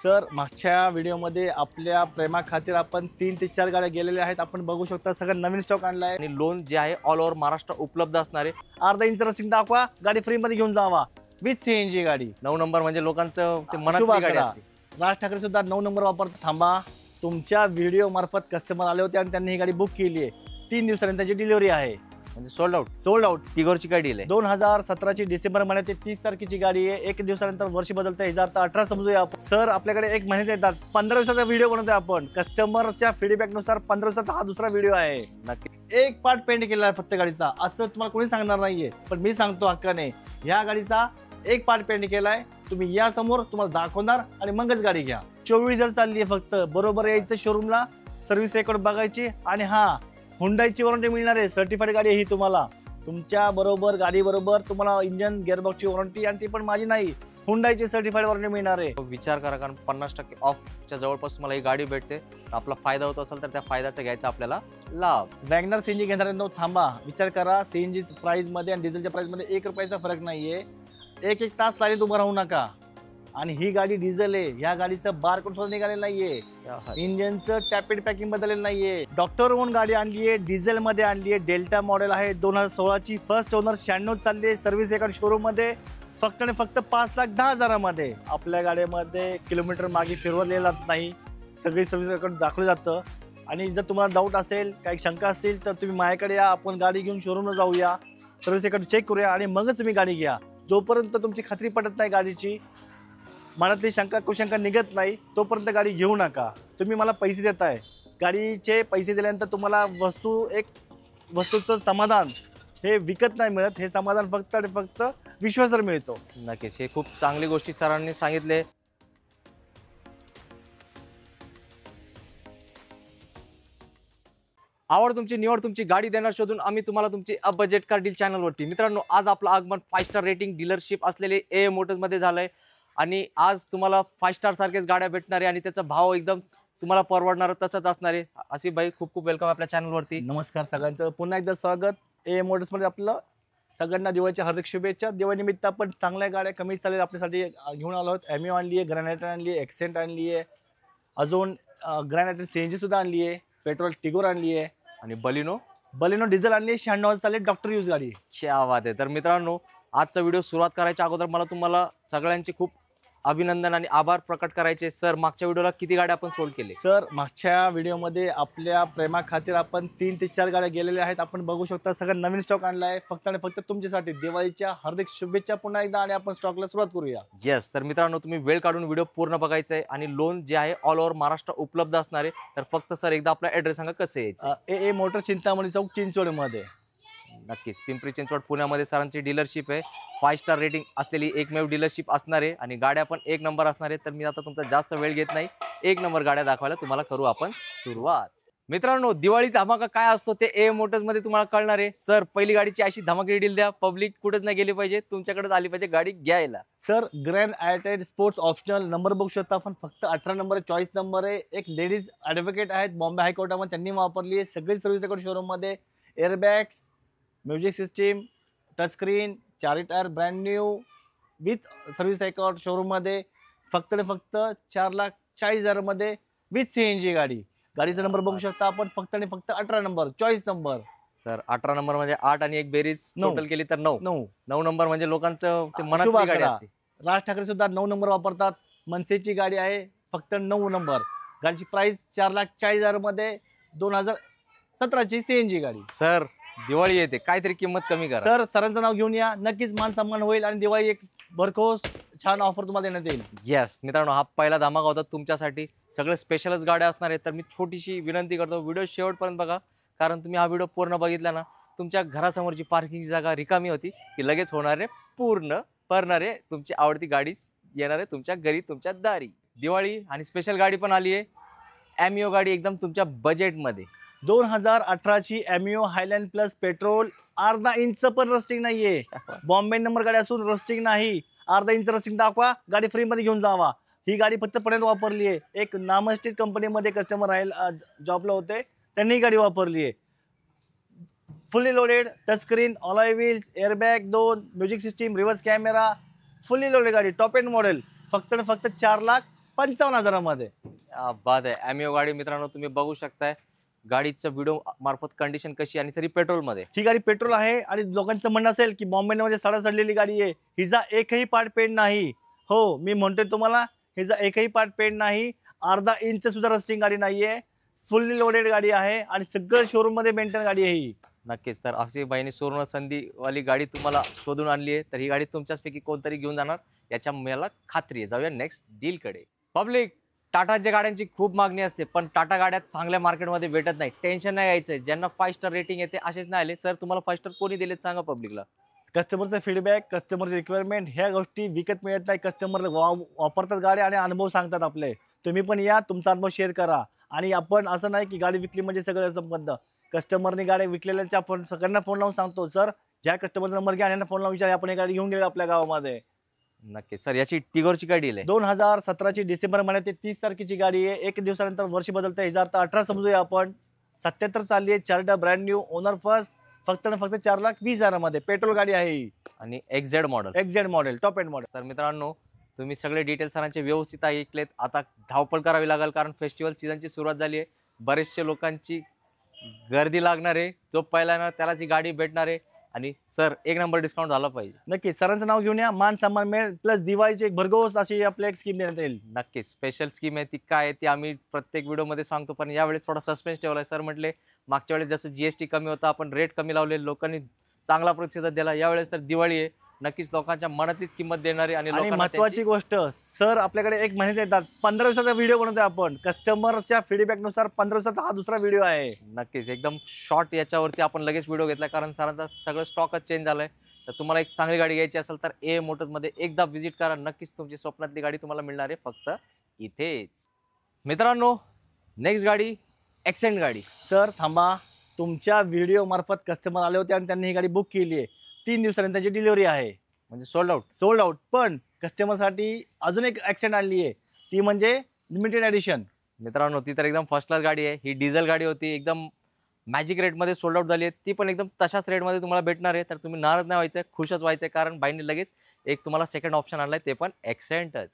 Sir मागच्या व्हिडिओमध्ये आपल्या प्रेमा खातीर आपण 3 ते 4 गाड्या गेलेल्या आहेत. आपण बघू शकता सगळं नवीन स्टॉक आणला आहे आणि लोन जे आहे ऑल ओव्हर महाराष्ट्र उपलब्ध असणार आहे. अर्धा इंच रसिंग दाखवा, गाडी फ्री मध्ये घेऊन जावा विथ सीएनजी गाडी. 9 नंबर म्हणजे लोकांचं ते मनातली गाडी असते. राज ठाकरे सुद्धा 9 नंबर वापरत. थांबा, तुमच्या व्हिडिओ मार्फत कस्टमर आले होते आणि त्यांनी ही गाडी बुक केली आहे. 3 दिवसांनी त्याची डिलिव्हरी आहे. म्हणजे सोल्ड आउट. तिगोरची गाडी आहे 2017ची डिसेंबर महिन्यात 30 तारखेची गाडी आहे. 1 दिवसानंतर वर्ष बदलतं 2018 समजूया आपण. सर आपल्याकडे 1 महिन्यात येतात. 15 दिवसाचा व्हिडिओ बनवतोय आपण. कस्टमरच्या फीडबॅकनुसार 15 दिवसाचा हा दुसरा व्हिडिओ आहे. नक्की एक पार्ट पेंट केला आहे फक्त गाडीचा, असं तुम्हाला कोणी सांगणार नाहीये, पण मी सांगतो हक्काने या गाडीचा एक पार्ट पेंट केलाय. तुम्ही या समोर तुम्हाला दाखवणार आणि मगच गाडी घ्या. 24 जर चालली आहे फक्त, बरोबर यायचं शोरूमला, सर्व्हिस रेकॉर्ड बघायची आणि हा हुंडाईची वॉरंटी मिळणार आहे. सर्टिफाईड गाडी आहे ही. तुम्हाला तुमच्या बरोबर गाडी बरोबर तुम्हाला इंजन गिअरबॉक्सची वॉरंटी, आणि ती पण माझी नाही, हुंडाईची सर्टिफाईड वॉरंटी मिळणार आहे. विचार करा, कारण 50% ऑफच्या जवळपास तुम्हाला ही गाडी भेटते. आपला फायदा होत असेल तर त्या फायद्याचा घ्यायचा आपल्याला लाभ. वॅगनर सीएनजी घेणार थांबा, विचार करा. सीएनजी प्राइस मध्ये आणि डिझेलच्या प्राइस मध्ये 1 रुपयाचा फरक नाहीये. एक तास लाईनीत उभं राहू नका. आणि ही गाडी डिझेल आहे. या गाडीचं बारकोड सुद्धा निघालेलं नाहीये. इंजिनचं टॅपेड पॅकिंग बदललेलं नाहीये. डॉक्टर ओन गाडी आणली आहे, डिझेल मध्ये आणली आहे. डेल्टा मॉडेल आहे, 2016ची. फर्स्ट ओनर 96 चालली आहे. सर्व्हिस रेकॉर्ड शोरूम मध्ये फक्त आणि फक्त 5,10,000 मध्ये. आपल्या गाडीमध्ये किलोमीटर मागे फिरवलेला नाही, सगळी सर्व्हिस रेकॉर्ड दाखवलं जातं. आणि जर तुम्हाला डाऊट असेल, काही शंका असतील, तर तुम्ही माझ्याकडे या. आपण गाडी घेऊन शोरूमला जाऊया, सर्व्हिस रेकॉर्ड चेक करूया आणि मगच तुम्ही गाडी घ्या. जोपर्यंत तुमची खात्री पडत नाही गाडीची, मनातली शंका कुशंका निघत नाही, तोपर्यंत गाडी घेऊ नका. तुम्ही मला पैसे देताय, गाडीचे पैसे दिल्यानंतर तुम्हाला वस्तूचं समाधान हे विकत नाही मिळत. हे समाधान फक्त आणि फक्त विश्वासावर मिळतो. नक्कीच, हे खूप चांगली गोष्टी सरांनी सांगितले. आवड तुमची, निवड तुमची, गाडी देणार शोधून आम्ही तुम्हाला तुमची अ बजेट कार डील चॅनलवरती. मित्रांनो, आज आपलं आगमन 5 स्टार रेटिंग डीलरशिप असलेले ए मोटर्समध्ये झालंय. आणि आज तुम्हाला 5 स्टार सारखेच गाड्या भेटणार आहे आणि त्याचा भाव एकदम तुम्हाला परवडणार तसंच असणार आहे. आसिफ भाई, खूप खूप वेलकम आपल्या चॅनलवरती. नमस्कार सगळ्यांचं, पुन्हा एकदा स्वागत. ए मोटर्समध्ये आपलं सगळ्यांना दिवाळीच्या हार्दिक शुभेच्छा. दिवाळीनिमित्त आपण चांगल्या गाड्या कमी चालेल आपल्यासाठी घेऊन आलो आहोत. एमिओ आणली आहे, ग्रॅनाइटर आणली आहे, एक्सेंट आणली आहे, अजून ग्रॅनाइटर सीएनजी सुद्धा आणली आहे, पेट्रोल टिगोर आणली आहे आणि बलिनो डिझेल आणली आहे. 96 चालेल डॉक्टर यूज गाडी. क्या बात आहे. तर मित्रांनो, आजचा व्हिडिओ सुरुवात करायच्या अगोदर मला तुम्हाला सगळ्यांचे खूप अभिनंदन आणि आभार प्रकट करायचे. सर, मागच्या व्हिडिओला किती गाड्या आपण सोल्ड केले? सर मागच्या व्हिडिओमध्ये आपल्या प्रेमा खातीर आपण 3 ते 4 गाड्या गेलेल्या आहेत. आपण बघू शकता सगळं नवीन स्टॉक आणला आहे फक्त आणि फक्त तुमच्यासाठी. दिवाळीच्या हार्दिक शुभेच्छा पुन्हा एकदा, आणि आपण स्टॉकला सुरुवात करूया. येस, तर मित्रांनो, तुम्ही वेळ काढून व्हिडिओ पूर्ण बघायचा आहे. आणि लोन जे आहे ऑल ओव्हर महाराष्ट्र उपलब्ध असणार आहे. तर फक्त सर एकदा आपला ॲड्रेस सांगा, कसं यायचं? ए मोटर चिंतामणी चौक, चिंचवडमध्ये. नक्कीच, पिंपरी चिंचवड पुण्यामध्ये सरांची डीलरशिप आहे. 5 स्टार रेटिंग असलेली एकमेव डीलरशिप असणार आहे आणि गाड्या पण 1 नंबर असणार आहे. तर मी आता तुमचा जास्त वेळ घेत नाही, 1 नंबर गाड्या दाखवायला तुम्हाला करू आपण सुरुवात. मित्रांनो, दिवाळी धमाका काय असतो ते ए मोटर्समध्ये तुम्हाला कळणार आहे. सर, पहिली गाडीची अशी धमाकेदार डील द्या, पब्लिक कुठेच नाही गेली पाहिजे, तुमच्याकडेच आली पाहिजे गाडी घ्यायला. Sir, grand i ten sports optional number बघू शकता आपण. फक्त 18 नंबर चॉईस नंबर आहे. एक लेडीज ॲडव्होकेट आहेत बॉम्बे हायकोर्टामध्ये, त्यांनी वापरली आहे. सगळी सर्व्हिस रेकॉर्ड शोरूममध्ये. Airbags, music system, touchscreen, 4 tyre brand new with service record शोरूममध्ये. फक्त आणि फक्त 4,40,000 मध्ये विथ सीएनजी गाडी. गाडीचा नंबर बघू शकता आपण. फक्त आणि फक्त 18 number choice number. Sir, 18 number म्हणजे 8 आणि एक बेरीज टोटल केली तर 9 नंबर म्हणजे लोकांचं ते मनातली गाडी असते. राज ठाकरे सुद्धा 9 नंबर वापरतात. मनसेची गाडी आहे, फक्त 9 नंबर. गाडीची प्राइस 4,40,000 मध्ये, 2017ची सीएनजी गाडी. सर, दिवाळी येते, काहीतरी किंमत कमी करा. सर, सरांचं नाव घेऊन या, नक्कीच मान सन्मान होईल आणि दिवाळी एक भरघोस छान ऑफर तुम्हाला देण्यात येईल. येस मित्रांनो, हा पहिला धमाका होता तुमच्यासाठी. सगळे स्पेशलच गाड्या असणार आहेत. तर मी छोटीशी विनंती करतो, व्हिडिओ शेवटपर्यंत बघा, कारण तुम्ही हा व्हिडिओ पूर्ण बघितला ना, तुमच्या घरासमोरची पार्किंगची जागा रिकामी होती की लगेच होणारे पूर्ण भरणारे तुमची आवडती गाडी येणार आहे तुमच्या घरी, तुमच्या दारी. दिवाळी आणि स्पेशल गाडी पण आली आहे. एमिओ गाडी एकदम तुमच्या बजेटमध्ये. 2018ची एमिओ हायलँड प्लस पेट्रोल. अर्धा इंच पण रस्टिंग नाहीये. बॉम्बे नंबर गाडी असून रस्टिंग नाही. अर्धा इंच रस्टिंग दाखवा, गाडी फ्री मध्ये घेऊन जावा. ही गाडी फक्त पर्यंत वापरली आहे. एक नामस्टिक कंपनीमध्ये कस्टमर राहील जॉबला होते, त्यांनी ही गाडी वापरली आहे. Fully loaded, touch screen, alloy wheels, airbag 2, music system, reverse camera, fully loaded गाडी, टॉप एंड मॉडेल. फक्त 4,00,000 55,000मध्ये. बाद आहे. ॲमिओ गाडी मित्रांनो तुम्ही बघू शकताय. गाडीचं व्हिडिओ मार्फत कंडिशन कशी आणि सरी पेट्रोलमध्ये. ही गाडी पेट्रोल आहे आणि लोकांचं म्हणणं असेल की बॉम्बेमध्ये सडलेली गाडी आहे, हिचा एकही पार्ट पेंट नाही. हो, मी म्हणतोय तुम्हाला हिचा एकही पार्ट पेंट नाही. अर्धा इंच सुद्धा रस्टिंग गाडी नाहीये. फुल्ली लोडेड गाडी आहे आणि सगळं शोरूम मध्ये मेंटेन गाडी आहे ही. नक्कीच. तर अशी बाईने सुवर्ण संधीवाली गाडी तुम्हाला शोधून आणली आहे, तर ही गाडी तुमच्याचपैकी कोणतरी घेऊन जाणार याच्या मला खात्री आहे. जाऊया नेक्स्ट डीलकडे. पब्लिक, टाटाच्या गाड्यांची खूप मागणी असते, पण टाटा गाड्या चांगल्या मार्केटमध्ये भेटत नाही. टेन्शन नाही यायचं. ज्यांना 5 स्टार रेटिंग येते असेच नाही आले. सर तुम्हाला 5 स्टार कोणी दिलेत सांगा पब्लिकला. कस्टमरचा फीडबॅक, कस्टमरची रिक्वायरमेंट, ह्या गोष्टी विकत मिळत नाही. कस्टमर वापरतात गाड्या आणि अनुभव सांगतात आपले. तुम्ही पण या, तुमचा अनुभव शेअर करा. आणि आपण असं नाही की गाडी विकली म्हणजे सगळं संबंध. कस्टमरने गाडी विकलेल्याच्या आपण सगळ्यांना फोन लावून सांगतो, सर ज्या कस्टमरचा नंबर घ्या यांना फोन लावून विचारा, आपण ही गाडी घेऊन गेलो आपल्या गावामध्ये. नक्की सर. याची टिगोरची काय डील आहे? 2017ची डिसेंबर महिन्यात 30 तारखेची गाडी आहे. एक दिवसानंतर वर्ष बदलतं. 2018 समजूया आपण. 77 चालली आहे. 4 ब्रँड न्यू, ओनर फर्स्ट, फक्त 4,20,000 पेट्रोल गाडी आहे ही. आणि एक्झेड मॉडेल, टॉप एंड मॉडेल. तर मित्रांनो तुम्ही सगळे डिटेल्स सरांचे व्यवस्थित ऐकलेत. आता धावपळ करावी लागेल कारण फेस्टिवल सीझनची सुरुवात झाली आहे. बरेचशे लोकांची गर्दी लागणार आहे. जो पहिला येणार त्यालाच ही गाडी भेटणार आहे. आणि सर एक नंबर डिस्काउंट झाला पाहिजे. नक्की सरांचं नाव घेऊन या, मान सन्मान मिळेल. प्लस दिवाळीची एक भरघोस अशी आपल्या एक स्कीम देण्यात येईल. नक्कीच स्पेशल स्कीम आहे. ती काय आहे ती आम्ही प्रत्येक व्हिडिओमध्ये सांगतो, पण यावेळेस थोडा सस्पेन्स ठेवलाय. सर म्हटले मागच्या वेळेस जसं GST कमी होता, आपण रेट कमी लावले, लोकांनी चांगला प्रतिसाद दिला. यावेळेस तर दिवाळी आहे, नक्कीच लोकांच्या मनातलीच किंमत देणारी. आणि महत्वाची गोष्ट सर, आपल्याकडे एक महिन्यात येतात. 15 दिवसाचा व्हिडिओ बनवतोय आपण. कस्टमरच्या फीडबॅकनुसार 15 दिवसाचा हा दुसरा व्हिडिओ आहे. नक्कीच एकदम शॉर्ट याच्यावरती आपण लगेच व्हिडिओ घेतला कारण सरांचा सगळं स्टॉकच चेंज झालाय. तर तुम्हाला एक चांगली गाडी घ्यायची असेल तर AM मोटर्समध्ये एकदा व्हिजिट करा. नक्कीच तुमची स्वप्नातली गाडी तुम्हाला मिळणार आहे फक्त इथेच. मित्रांनो नेक्स्ट गाडी एक्सेंट गाडी. सर थांबा, तुमच्या व्हिडिओ मार्फत कस्टमर आले होते आणि त्यांनी ही गाडी बुक केली आहे. 3 दिवसांनी त्याची डिलिव्हरी आहे. म्हणजे सोल्ड आउट. पण कस्टमरसाठी अजून एक ॲक्सेंट आणली आहे, ती म्हणजे लिमिटेड एडिशन. मित्रांनो ती तर एकदम फर्स्ट क्लास गाडी आहे. ही डिझेल गाडी होती, एकदम मॅजिक रेटमध्ये सोल्ड आउट झाली आहे. ती पण एकदम तशाच रेटमध्ये तुम्हाला भेटणार आहे. तर तुम्ही नाराज नाही व्हायचं, खुशच व्हायचं, कारण बाईंनी लगेच एक तुम्हाला सेकंड ऑप्शन आणलाय, ते पण एक्सेंटच.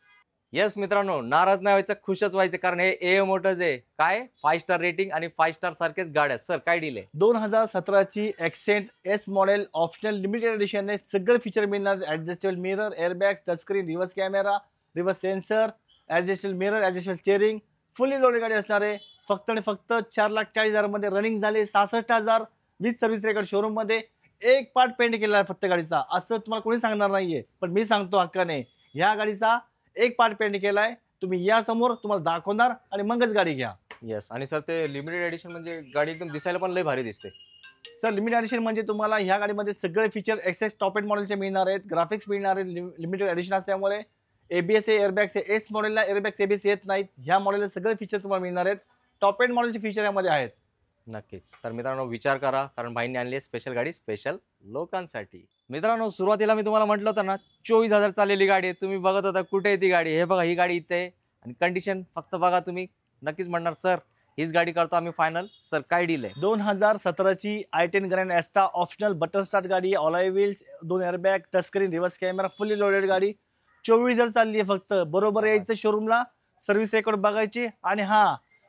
येस मित्रांनो, नाराज नाही व्हायचं, खुशच व्हायचं, कारण हे AM मोटर्स आहे. काय 5 स्टार रेटिंग आणि 5 स्टार सारखेच गाड्या. सर काय डील आहे? 2017ची accent S model optional limited edition आहे. सगळे फीचर मिळणार. Adjustable mirror, airbag, touchscreen, reverse camera, reverse sensor, adjustable mirror, adjustable steering, fully loaded गाडी असणार आहे. फक्त आणि फक्त 4,40,000 मध्ये रनिंग झाले. 66,000 विथ सर्व्हिस रेकॉर्ड शोरूम मध्ये. एक पार्ट पेंट केला आहे फक्त गाडीचा, असं तुम्हाला कोणी सांगणार नाहीये, पण मी सांगतो हक्काने, या गाडीचा एक पार्ट पेंट केलाय. तुम्ही या समोर, तुम्हाला दाखवणार आणि मगच गाडी घ्या. येस. आणि सर ते लिमिटेड एडिशन म्हणजे गाडी एकदम दिसायला पण लय भारी दिसते. सर लिमिटेड एडिशन म्हणजे तुम्हाला ह्या गाडीमध्ये सगळे फीचर एक्सेस टॉप एंड मॉडेलचे मिळणार आहेत. ग्राफिक्स मिळणार आहेत. लिमिटेड एडिशन असल्यामुळे ABS एअरबॅग्स S मॉडेलला एअरबॅग्स ABS येत नाहीत. ह्या मॉडेलला सगळे फीचर तुम्हाला मिळणार आहेत. टॉप एंड मॉडेलचे फीचर यामध्ये आहेत. नक्कीच. तर मित्रांनो विचार करा, कारण भाईंनी आणली आहे स्पेशल गाडी स्पेशल लोकांसाठी. मित्रांनो सुरुवातीला मी तुम्हाला म्हटलं होतं ना 24,000 चाललेली गाडी आहे. तुम्ही बघत होता कुठे आहे ती गाडी. हे बघा, ही गाडी इथे आहे आणि कंडिशन फक्त बघा. तुम्ही नक्कीच म्हणणार सर हीच गाडी करतो आम्ही फायनल. सर काय डील आहे? 2017ची i10 grand एस्टा optional button start गाडी, alloy wheels, 2 airbag, touch screen, reverse camera, fully loaded गाडी. 24,000 चालली आहे फक्त. बरोबर यायचं शोरूमला, सर्व्हिस रेकॉर्ड बघायची आणि हा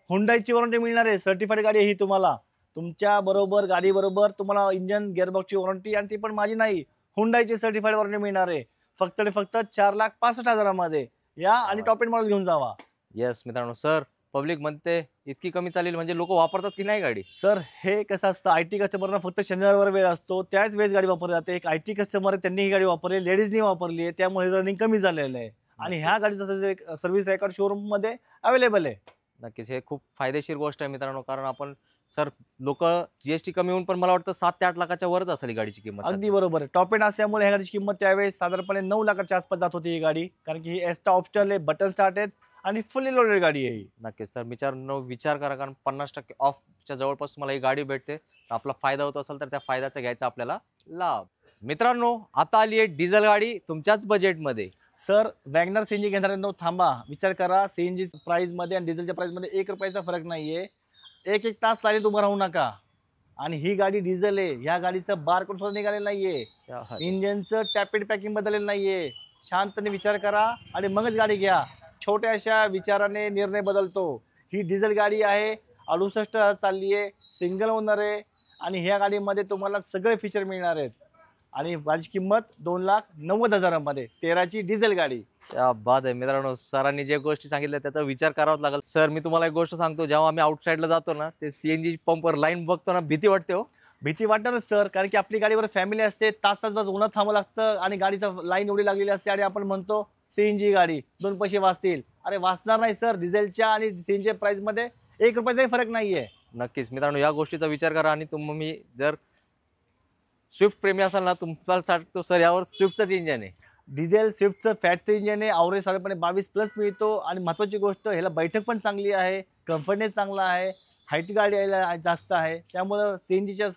हुंडाईची वॉरंटी मिळणार आहे. सर्टिफाईड गाडी आहे ही. तुम्हाला तुमच्या बरोबर गाडी बरोबर तुम्हाला इंजन गिअरबॉक्सची वॉरंटी, आणि ती पण माझी नाही, हुंडाईची सर्टिफाईड वॉरंटी मिळणार आहे. फक्त आणि फक्त 4,65,000 मध्ये या आणि टॉप एंड मॉडेल घेऊन जावा. येस मित्रांनो, सर पब्लिक म्हणते इतकी कमी चालेल म्हणजे लोक वापरतात की नाही गाडी? सर हे कसं असतं, IT कस्टमरना फक्त शनिवारवर वेळ असतो, त्याच वेळेस गाडी वापरली जाते. एक IT कस्टमर आहे, त्यांनी ही गाडी वापरली, लेडीजनी वापरली आहे, त्यामुळे रनिंग कमी झालेलं आहे. आणि ह्या गाडीचा सर्व्हिस रेकॉर्ड शोरूम मध्ये अवेलेबल आहे. नक्कीच हे खूप फायदेशीर गोष्ट आहे मित्रांनो, कारण आपण सर लोक GST कमी होऊन पण मला वाटतं 7 ते 8 लाखाच्या वरच असेल ही गाडीची किंमत. अगदी बरोबर आहे. टॉप एंड असल्यामुळे ह्या गाडीची किंमत त्यावेळेस साधारणपणे 9 लाखाच्या आसपास जात होती ही गाडी, कारण की ही एस्टा ऑप्शनल आहे, बटन स्टार्ट आहेत आणि फुल्ली लोडेड गाडी आहे ही. नक्कीच. तर विचार करा, कारण 50% ऑफच्या जवळपास तुम्हाला ही गाडी भेटते. आपला फायदा होत असेल तर त्या फायद्याचा घ्यायचा आपल्याला लाभ. मित्रांनो आता आली आहे डिझेल गाडी तुमच्याच बजेटमध्ये. सर वॅगनर CNG घेणाऱ्यांनो थांबा, विचार करा. CNG प्राइस मध्ये आणि डिझेलच्या प्राइस मध्ये 1 रुपयाचा फरक नाहीये. एक तास लाईनीत उभं राहू नका. आणि ही गाडी डिझेल आहे. ह्या गाडीचं बारकोड सुद्धा निघालेलं नाहीये. इंजिनचं टॅपेड पॅकिंग बदललेलं नाहीये. शांतने विचार करा आणि मगच गाडी घ्या. छोट्याशा विचाराने निर्णय बदलतो. ही डिझेल गाडी आहे, 68,000 चालली आहे, सिंगल ओनर आहे आणि ह्या गाडीमध्ये तुम्हाला सगळे फीचर मिळणार आहेत. आणि माझी किंमत 2,90,000 मध्ये 13ची डिझेल गाडी. क्या बात आहे मित्रांनो, सरांनी जे गोष्टी सांगितल्या त्याचा विचार करावाच लागेल. सर मी तुम्हाला एक गोष्ट सांगतो, जेव्हा आम्ही आउटसाईडला जातो ना, ते सीएनजी पंपवर लाईन बघतो ना, भीती वाटते हो. भीती वाटणारच सर, कारण की आपली गाडीवर फॅमिली असते, तास तास उन्हात थांबावं लागतं आणि गाडीचा लाईन एवढी लागलेली असते आणि आपण म्हणतो सीएनजी गाडी 2 पैसे वाचतील. अरे वाचणार नाही सर, डिझेलच्या आणि सीएनजी प्राइस मध्ये 1 रुपयाचाही फरक नाहीये. नक्कीच मित्रांनो, या गोष्टीचा विचार करा आणि तुम्ही जर स्विफ्ट प्रेमी असाल ना, तुम्हाला सांगतो सर यावर स्विफ्टचंच इंजन आहे. डिझेल स्विफ्टचं फॅटचं इंजन आहे, ॲव्हरेज साधारणपणे 22+ मिळतो आणि महत्त्वाची गोष्ट ह्याला बैठक पण चांगली आहे, कम्फर्टनेस चांगला आहे, हाईट गाडी यायला जास्त आहे. त्यामुळं सीएनजीच्या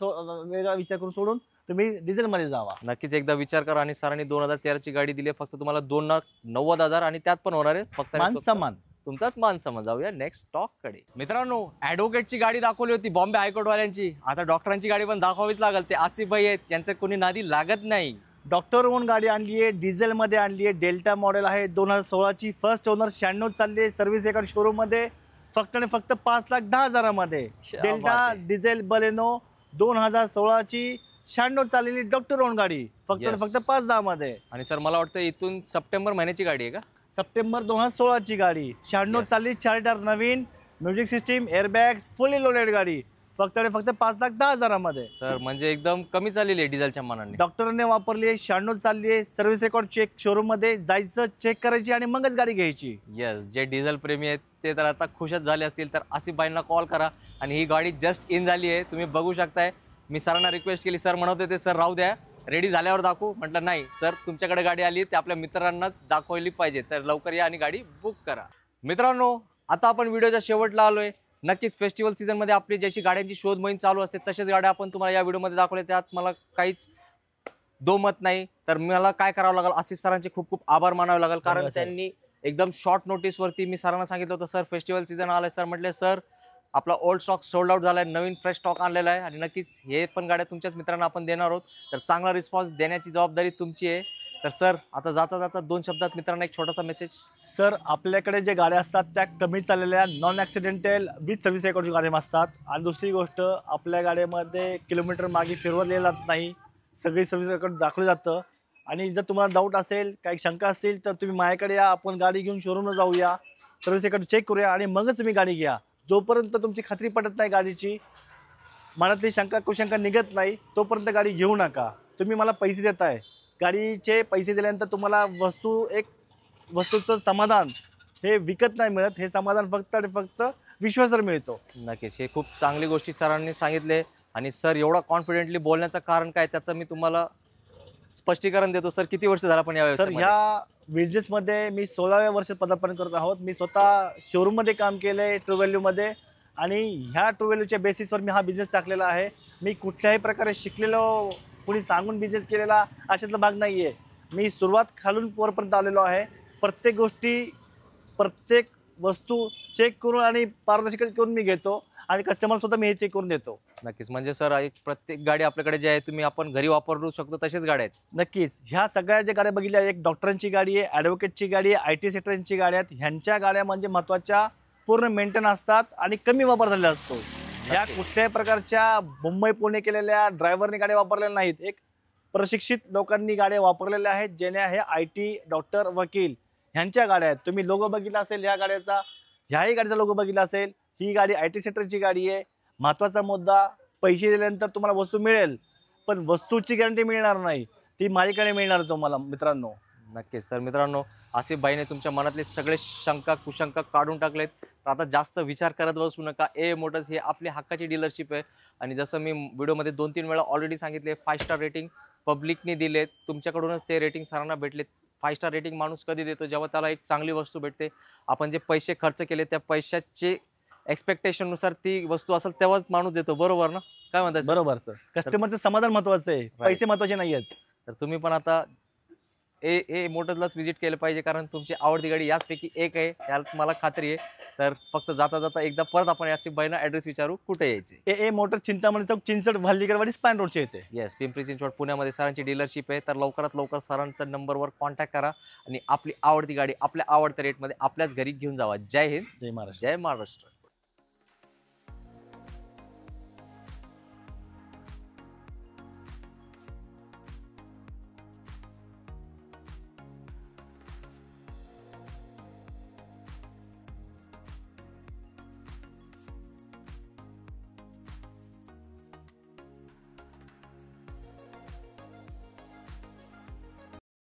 वेगळा विचार करून सोडून तुम्ही डिझेलमध्ये जावा. नक्कीच एकदा विचार करा. आणि सरांनी 2013ची गाडी दिली आहे, फक्त तुम्हाला 2,90,000 आणि त्यात पण होणार आहे फक्त मान सन्मान. तुमचाच मान समज. जाऊया नेक्स्ट स्टॉक कडे. मित्रांनो, ॲडव्होकेटची गाडी दाखवली होती बॉम्बे हायकोर्टवाल्यांची, आता डॉक्टरांची गाडी पण दाखवावीच लागेल. ते आसिफ भाई आहेत, त्यांचं कोणी नादी लागत नाही. डॉक्टर ओन गाडी आणली आहे, डिझेलमध्ये आणली आहे, डेल्टा मॉडेल आहे, 2016ची, फर्स्ट ओनर, 96 चालली आहे, सर्व्हिस एका शोरूममध्ये फक्त आणि फक्त 5,10,000 मध्ये. डेल्टा डिझेल बलेनो 2016ची 96 चाललेली डॉक्टर ओन गाडी फक्त आणि फक्त 5,10,000 मध्ये. आणि सर मला वाटतं इथून सप्टेंबर महिन्याची गाडी आहे का? सप्टेंबर 2016ची गाडी, 96 चालली, 4 टायर नवीन, म्युझिक सिस्टीम, एअरबॅग्स, फुली लोडेड गाडी फक्त आणि फक्त 5,10,000 मध्ये. सर म्हणजे एकदम कमी चाललेली आहे डिझेलच्या मानाने. डॉक्टरने वापरली आहे, 96 चालली आहे, सर्व्हिस रेकॉर्ड चेक, शोरूम मध्ये जायचं, चेक करायची आणि मगच गाडी घ्यायची. येस, जे डिझेल प्रेमी आहेत ते तर आता खुशच झाले असतील. तर आसिफ भाईंना कॉल करा. आणि ही गाडी जस्ट इन झाली आहे, तुम्ही बघू शकताय. मी सरांना रिक्वेस्ट केली, सर म्हणत होते सर राहू द्या, रेडी झाल्यावर दाखवू. म्हटलं नाही सर, तुमच्याकडे गाडी आली ते आपल्या मित्रांनाच दाखवली पाहिजे, तर लवकर या आणि गाडी बुक करा. मित्रांनो, आता आपण व्हिडिओच्या शेवटला आलोय. नक्कीच फेस्टिवल सीझनमध्ये आपली जशी गाड्यांची शोध मोहीम चालू असते तशाच गाड्या आपण तुम्हाला या व्हिडिओमध्ये दाखवल्या. त्यात मला काहीच दोमत नाही. तर मला काय करावं लागेल, आसिफ सरांचे खूप खूप आभार मानावे लागेल, कारण त्यांनी एकदम शॉर्ट नोटीसवरती, मी सरांना सांगितलं होतं सर फेस्टिवल सीझन आलाय, सर म्हटले सर आपला ओल्ड स्टॉक सोल्ड आउट झाला आहे, नवीन फ्रेश स्टॉक आणलेला आहे आणि नक्कीच हे पण गाड्या तुमच्याच मित्रांना आपण देणार आहोत. तर चांगला रिस्पॉन्स देण्याची जबाबदारी तुमची आहे. तर सर आता जाता जाता 2 शब्दात मित्रांना एक छोटासा मेसेज. सर, आपल्याकडे जे गाड्या असतात त्या कमी चाललेल्या, नॉन ॲक्सिडेंटल, विथ सर्व्हिस रेकॉर्डची गाड्या असतात. आणि दुसरी गोष्ट, आपल्या गाड्यामध्ये किलोमीटर मागे फिरवले जात नाही, सगळी सर्व्हिस रेकॉर्ड दाखवलं जातं. आणि जर तुम्हाला डाऊट असेल, काही शंका असतील, तर तुम्ही माझ्याकडे या, आपण गाडी घेऊन शोरूमला जाऊया, सर्व्हिस रेकॉर्ड चेक करूया आणि मगच तुम्ही गाडी घ्या. जोपर्यंत तुमची खात्री पडत नाही गाडीची, मनातली शंका कुशंका निघत नाही, तोपर्यंत गाडी घेऊ नका. तुम्ही मला पैसे देताय, गाडीचे पैसे दिल्यानंतर तुम्हाला वस्तूचं समाधान हे विकत नाही मिळत, हे समाधान फक्त आणि फक्त विश्वासावर मिळतो. नक्कीच हे खूप चांगली गोष्टी सरांनी सांगितले. आणि सर एवढा कॉन्फिडेंटली बोलण्याचं कारण काय त्याचं मी तुम्हाला स्पष्टीकरण देतो. सर किती वर्ष झाला पण या सर ह्या बिझनेसमध्ये मी 16व्या वर्षात पदार्पण करत आहोत. मी स्वतः शोरूममध्ये काम केलं आहे ट्रू व्हॅल्यूमध्ये, आणि ह्या ट्रू व्हॅल्यूच्या बेसिसवर मी हा बिझनेस टाकलेला आहे. मी कुठल्याही प्रकारे शिकलेलो, कुणी सांगून बिझनेस केलेला अशातला भाग नाही आहे. मी सुरुवात खालून वरपर्यंत आलेलो आहे. प्रत्येक गोष्टी, प्रत्येक वस्तू चेक करून आणि पारदर्शक करून मी घेतो आणि कस्टमर स्वतः मी हे चेक करून देतो. नक्कीच म्हणजे सर एक प्रत्येक गाडी आपल्याकडे जी आहे तुम्ही आपण घरी वापरू शकतो तशाच गाड्या आहेत. नक्कीच ह्या सगळ्या ज्या गाड्या बघितल्या, एक डॉक्टरांची गाडी आहे, ॲडव्होकेटची गाडी आहे, IT सेक्टरची गाड्या आहेत. ह्यांच्या गाड्या म्हणजे महत्त्वाच्या, पूर्ण मेंटेन असतात आणि कमी वापर झालेला असतो. ह्या कुठल्याही प्रकारच्या मुंबई पुणे केलेल्या ड्रायव्हरने गाड्या वापरलेल्या नाहीत. एक प्रशिक्षित लोकांनी गाड्या वापरलेल्या आहेत, ज्याने हे IT, डॉक्टर, वकील ह्यांच्या गाड्या आहेत. तुम्ही लोगो बघितला असेल ह्या गाड्याचा, ह्याही गाडीचा लोगो बघितला असेल. ही गाडी IT सेक्टरची गाडी आहे. महत्त्वाचा मुद्दा, पैसे दिल्यानंतर तुम्हाला वस्तू मिळेल, पण वस्तूची गॅरंटी मिळणार नाही, ती माझ्याकडे मिळणार तुम्हाला मित्रांनो. नक्कीच. तर मित्रांनो, आसिफ भाईने तुमच्या मनातले सगळे शंका कुशंका काढून टाकलेत. तर आता जास्त विचार करत बसू नका. ए मोटर्स हे आपली हक्काची डीलरशिप आहे. आणि जसं मी व्हिडिओमध्ये 2-3 वेळा ऑलरेडी सांगितले, 5 स्टार रेटिंग पब्लिकने दिलेत. तुमच्याकडूनच ते रेटिंग सरांना भेटलेत. 5 स्टार रेटिंग माणूस कधी देतो, जेव्हा त्याला एक चांगली वस्तू भेटते. आपण जे पैसे खर्च केले त्या पैशाचे एक्सपेक्टेशननुसार ती वस्तू असेल तेव्हाच माणूस देतो, बरोबर ना? काय म्हणताय? बरोबर सर, कस्टमरचं समाधान महत्त्वाचं आहे, पैसे महत्त्वाचे नाही आहेत. तर तुम्ही पण आता ए मोटर्सलाच व्हिजिट केलं पाहिजे, कारण तुमची आवडती गाडी याचपैकी एक आहे, यात मला खात्री आहे. तर फक्त जाता जाता एकदा परत आपण याची बाईंना ॲड्रेस विचारू कुठे यायचे. ए मोटर चिंतामणी चौक, चिंचड, भाल्लीकरवाडी, स्पॅन रोडचे येते. येस, पिंपरी चिंचवड पुण्यामध्ये सरांची डीलरशिप आहे. तर लवकरात लवकर सरांच्या नंबरवर कॉन्टॅक्ट करा आणि आपली आवडती गाडी आपल्या आवडत्या रेटमध्ये आपल्याच घरी घेऊन जावा. जय हिंद, जय महाराष्ट्र. जय महाराष्ट्र.